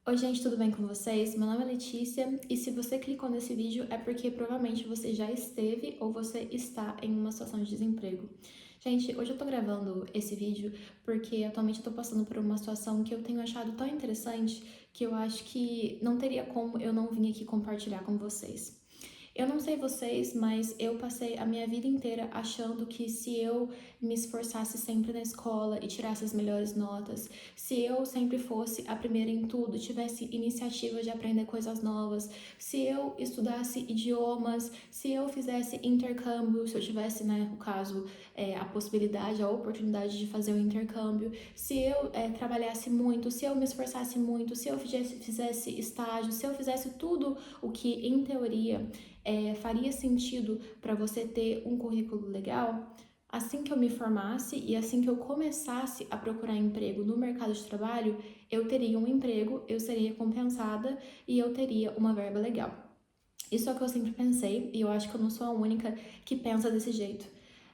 Oi gente, tudo bem com vocês? Meu nome é Letícia e se você clicou nesse vídeo é porque provavelmente você já esteve ou você está em uma situação de desemprego. Gente, hoje eu tô gravando esse vídeo porque atualmente eu tô passando por uma situação que eu tenho achado tão interessante que eu acho que não teria como eu não vir aqui compartilhar com vocês. Eu não sei vocês, mas eu passei a minha vida inteira achando que se eu me esforçasse sempre na escola e tirasse as melhores notas, se eu sempre fosse a primeira em tudo, tivesse iniciativa de aprender coisas novas, se eu estudasse idiomas, se eu fizesse intercâmbio, se eu tivesse, né, no caso, a possibilidade, a oportunidade de fazer o intercâmbio, se eu trabalhasse muito, se eu me esforçasse muito, se eu fizesse estágio, se eu fizesse tudo o que, em teoria, faria sentido para você ter um currículo legal, assim que eu me formasse e assim que eu começasse a procurar emprego no mercado de trabalho, eu teria um emprego, eu seria recompensada e eu teria uma verba legal. Isso é o que eu sempre pensei e eu acho que eu não sou a única que pensa desse jeito.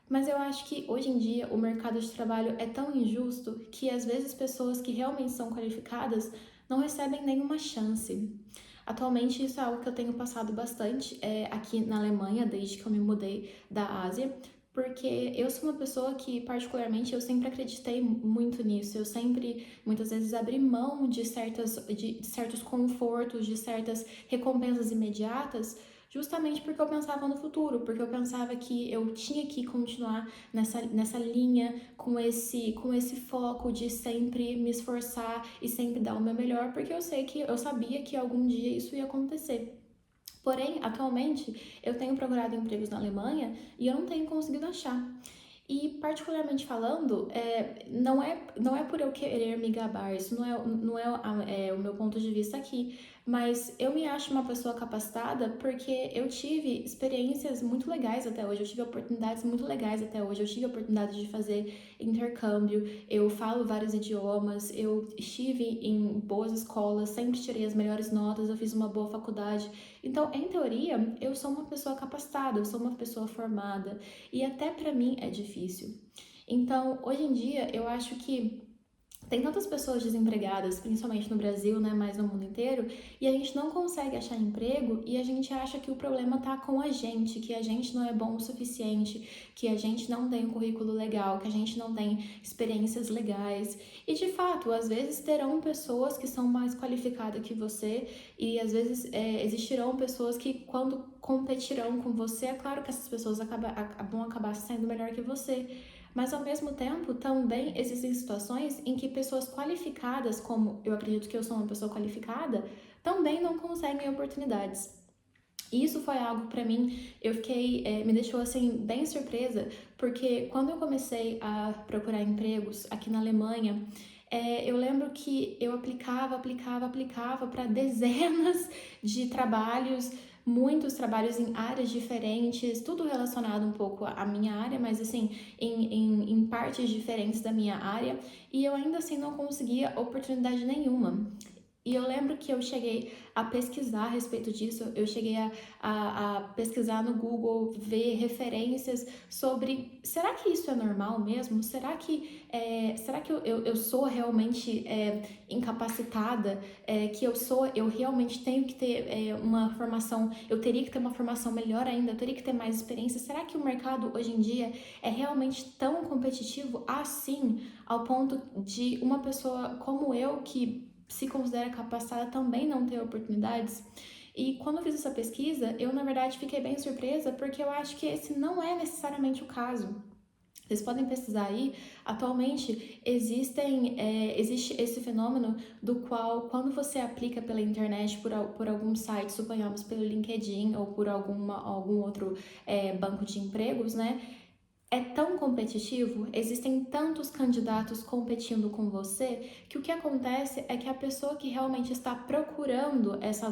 Mas eu acho que hoje em dia o mercado de trabalho é tão injusto que às vezes pessoas que realmente são qualificadas não recebem nenhuma chance. Atualmente isso é algo que eu tenho passado bastante aqui na Alemanha, desde que eu me mudei da Ásia, porque eu sou uma pessoa que, particularmente, eu sempre acreditei muito nisso. Eu sempre, muitas vezes, abri mão de certos confortos, de certas recompensas imediatas, justamente porque eu pensava no futuro, porque eu pensava que eu tinha que continuar nessa linha, com esse foco de sempre me esforçar e sempre dar o meu melhor, porque eu sabia que algum dia isso ia acontecer. Porém, atualmente, eu tenho procurado empregos na Alemanha e eu não tenho conseguido achar. E, particularmente falando, não é por eu querer me gabar, isso não é o meu ponto de vista aqui, mas eu me acho uma pessoa capacitada porque eu tive experiências muito legais até hoje, eu tive oportunidades muito legais até hoje, eu tive a oportunidade de fazer intercâmbio, eu falo vários idiomas, eu estive em boas escolas, sempre tirei as melhores notas, eu fiz uma boa faculdade. Então, em teoria, eu sou uma pessoa capacitada, eu sou uma pessoa formada. E até para mim é difícil. Então, hoje em dia, eu acho que tem tantas pessoas desempregadas, principalmente no Brasil, né, mas no mundo inteiro, e a gente não consegue achar emprego e a gente acha que o problema tá com a gente, que a gente não é bom o suficiente, que a gente não tem um currículo legal, que a gente não tem experiências legais. E de fato, às vezes terão pessoas que são mais qualificadas que você e às vezes existirão pessoas que quando competirão com você, é claro que essas pessoas vão acabar sendo melhor que você. Mas ao mesmo tempo, também existem situações em que pessoas qualificadas, como eu acredito que eu sou uma pessoa qualificada, também não conseguem oportunidades. E isso foi algo para mim, me deixou assim bem surpresa, porque quando eu comecei a procurar empregos aqui na Alemanha, eu lembro que eu aplicava para dezenas de trabalhos, muitos trabalhos em áreas diferentes, tudo relacionado um pouco à minha área, mas assim, em partes diferentes da minha área, e eu ainda assim não conseguia oportunidade nenhuma. E eu lembro que eu cheguei a pesquisar a respeito disso, eu cheguei a pesquisar no Google, ver referências sobre será que isso é normal mesmo? Será que eu sou realmente incapacitada? Eu realmente tenho que ter uma formação, eu teria que ter uma formação melhor ainda, eu teria que ter mais experiência? Será que o mercado hoje em dia é realmente tão competitivo assim, ao ponto de uma pessoa como eu, que se considera capacitada, também não ter oportunidades? E quando eu fiz essa pesquisa, eu na verdade fiquei bem surpresa porque eu acho que esse não é necessariamente o caso. Vocês podem pesquisar aí, atualmente existe esse fenômeno do qual, quando você aplica pela internet por algum site, suponhamos pelo LinkedIn ou por algum outro banco de empregos, né? É tão competitivo, existem tantos candidatos competindo com você, que o que acontece é que a pessoa que realmente está procurando essa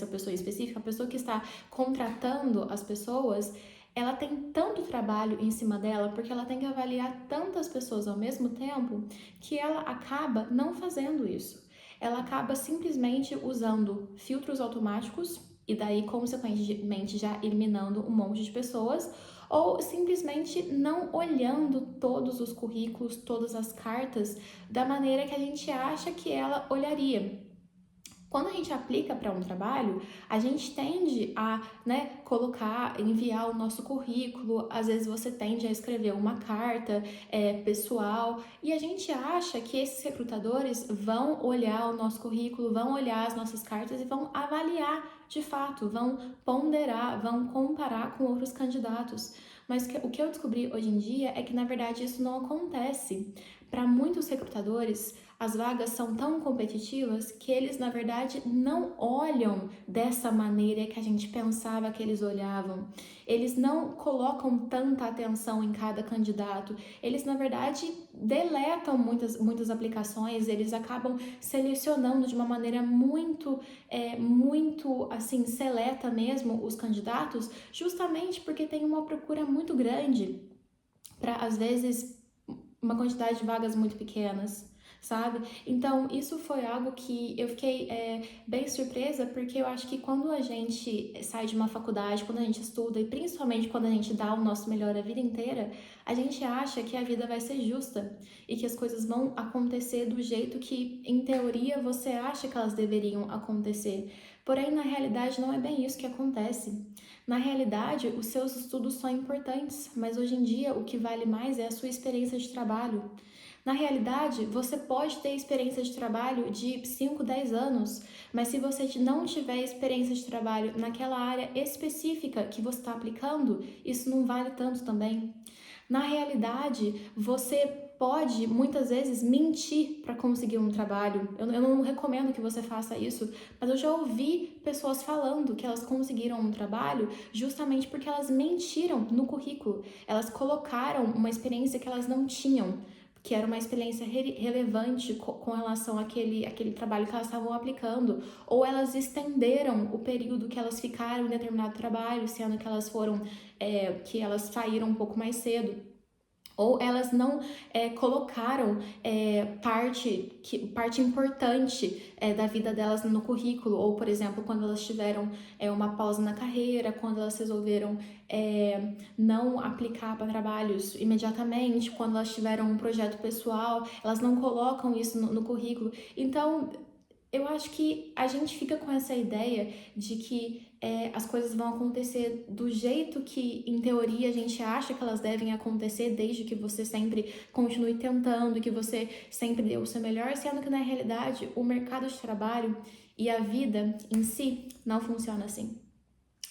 pessoa específica, a pessoa que está contratando as pessoas, ela tem tanto trabalho em cima dela, porque ela tem que avaliar tantas pessoas ao mesmo tempo, que ela acaba não fazendo isso. Ela acaba simplesmente usando filtros automáticos e daí, consequentemente, já eliminando um monte de pessoas, ou simplesmente não olhando todos os currículos, todas as cartas da maneira que a gente acha que ela olharia. Quando a gente aplica para um trabalho, a gente tende a, colocar, enviar o nosso currículo, às vezes você tende a escrever uma carta pessoal, e a gente acha que esses recrutadores vão olhar o nosso currículo, vão olhar as nossas cartas e vão avaliar de fato, vão ponderar, vão comparar com outros candidatos. Mas o que eu descobri hoje em dia é que, na verdade, isso não acontece. Para muitos recrutadores, as vagas são tão competitivas que eles, na verdade, não olham dessa maneira que a gente pensava que eles olhavam. Eles não colocam tanta atenção em cada candidato. Eles, na verdade, deletam muitas aplicações, eles acabam selecionando de uma maneira muito assim, seleta mesmo os candidatos, justamente porque tem uma procura muito grande para, às vezes, uma quantidade de vagas muito pequenas, sabe? Então, isso foi algo que eu fiquei bem surpresa, porque eu acho que quando a gente sai de uma faculdade, quando a gente estuda, e principalmente quando a gente dá o nosso melhor a vida inteira, a gente acha que a vida vai ser justa e que as coisas vão acontecer do jeito que, em teoria, você acha que elas deveriam acontecer. Porém, na realidade, não é bem isso que acontece. Na realidade, os seus estudos são importantes, mas hoje em dia o que vale mais é a sua experiência de trabalho. Na realidade, você pode ter experiência de trabalho de 5, 10 anos, mas se você não tiver experiência de trabalho naquela área específica que você está aplicando, isso não vale tanto também. Na realidade, você pode muitas vezes mentir para conseguir um trabalho. Eu não recomendo que você faça isso, mas eu já ouvi pessoas falando que elas conseguiram um trabalho justamente porque elas mentiram no currículo. Elas colocaram uma experiência que elas não tinham, que era uma experiência relevante com relação àquele trabalho que elas estavam aplicando, ou elas estenderam o período que elas ficaram em determinado trabalho, sendo que elas que elas saíram um pouco mais cedo. Ou elas não colocaram parte importante da vida delas no currículo, ou, por exemplo, quando elas tiveram uma pausa na carreira, quando elas resolveram não aplicar para trabalhos imediatamente, quando elas tiveram um projeto pessoal, elas não colocam isso no currículo. Então, eu acho que a gente fica com essa ideia de que as coisas vão acontecer do jeito que, em teoria, a gente acha que elas devem acontecer, desde que você sempre continue tentando, que você sempre dê o seu melhor, sendo que, na realidade, o mercado de trabalho e a vida em si não funciona assim.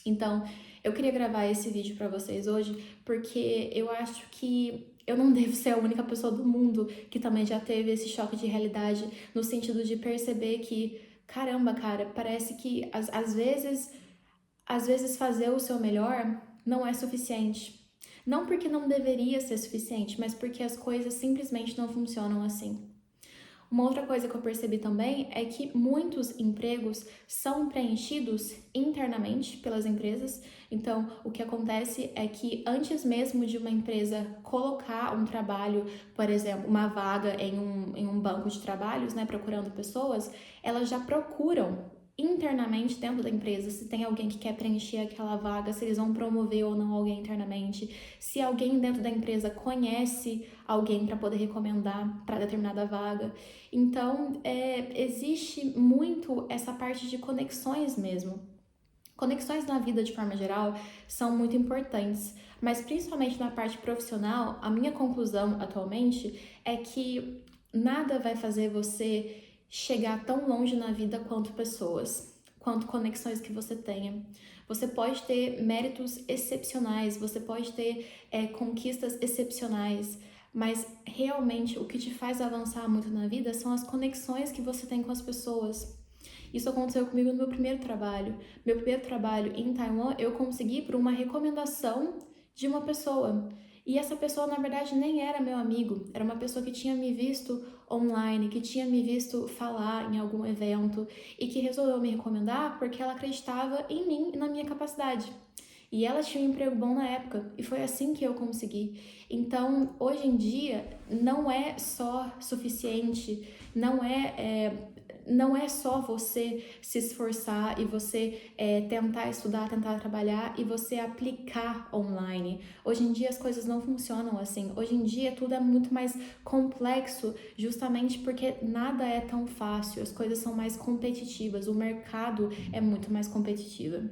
Então, eu queria gravar esse vídeo para vocês hoje porque eu acho que eu não devo ser a única pessoa do mundo que também já teve esse choque de realidade, no sentido de perceber que, caramba, cara, parece que às vezes fazer o seu melhor não é suficiente. Não porque não deveria ser suficiente, mas porque as coisas simplesmente não funcionam assim. Uma outra coisa que eu percebi também é que muitos empregos são preenchidos internamente pelas empresas. Então, o que acontece é que antes mesmo de uma empresa colocar um trabalho, por exemplo, uma vaga em um banco de trabalhos, procurando pessoas, elas já procuram internamente dentro da empresa se tem alguém que quer preencher aquela vaga, se eles vão promover ou não alguém internamente, se alguém dentro da empresa conhece alguém para poder recomendar para determinada vaga. Então, existe muito essa parte de conexões mesmo. Conexões na vida de forma geral são muito importantes, mas principalmente na parte profissional, a minha conclusão atualmente é que nada vai fazer você chegar tão longe na vida quanto pessoas, quanto conexões que você tenha. Você pode ter méritos excepcionais, você pode ter conquistas excepcionais, mas realmente o que te faz avançar muito na vida são as conexões que você tem com as pessoas. Isso aconteceu comigo no meu primeiro trabalho. Meu primeiro trabalho em Taiwan, eu consegui por uma recomendação de uma pessoa. E essa pessoa, na verdade, nem era meu amigo. Era uma pessoa que tinha me visto online, que tinha me visto falar em algum evento e que resolveu me recomendar porque ela acreditava em mim e na minha capacidade. E ela tinha um emprego bom na época, e foi assim que eu consegui. Então, hoje em dia, não é só suficiente, não é não é só você se esforçar e você tentar estudar, tentar trabalhar e você aplicar online. Hoje em dia as coisas não funcionam assim. Hoje em dia tudo é muito mais complexo, justamente porque nada é tão fácil, as coisas são mais competitivas, o mercado é muito mais competitivo.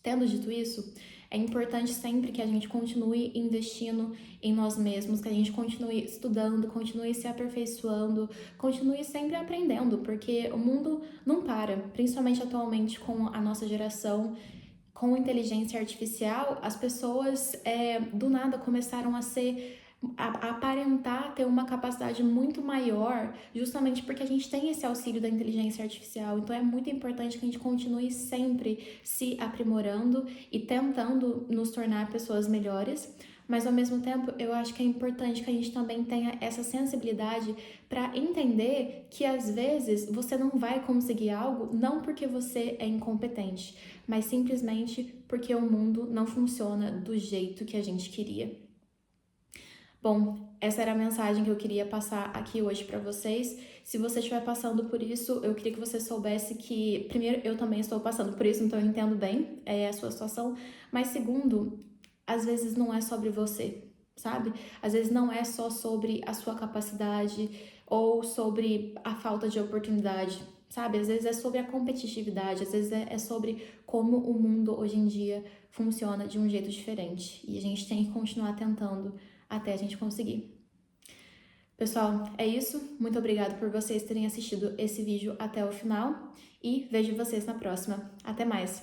Tendo dito isso, é importante sempre que a gente continue investindo em nós mesmos, que a gente continue estudando, continue se aperfeiçoando, continue sempre aprendendo, porque o mundo não para, principalmente atualmente com a nossa geração. Com inteligência artificial, as pessoas do nada começaram a aparentar ter uma capacidade muito maior, justamente porque a gente tem esse auxílio da inteligência artificial. Então é muito importante que a gente continue sempre se aprimorando e tentando nos tornar pessoas melhores. Mas ao mesmo tempo, eu acho que é importante que a gente também tenha essa sensibilidade para entender que às vezes você não vai conseguir algo não porque você é incompetente, mas simplesmente porque o mundo não funciona do jeito que a gente queria. Bom, essa era a mensagem que eu queria passar aqui hoje para vocês. Se você estiver passando por isso, eu queria que você soubesse que, primeiro, eu também estou passando por isso, então eu entendo bem a sua situação, mas segundo, às vezes não é sobre você, sabe? Às vezes não é só sobre a sua capacidade ou sobre a falta de oportunidade, sabe? Às vezes é sobre a competitividade, às vezes é sobre como o mundo hoje em dia funciona de um jeito diferente. E a gente tem que continuar tentando até a gente conseguir. Pessoal, é isso. Muito obrigada por vocês terem assistido esse vídeo até o final e vejo vocês na próxima. Até mais!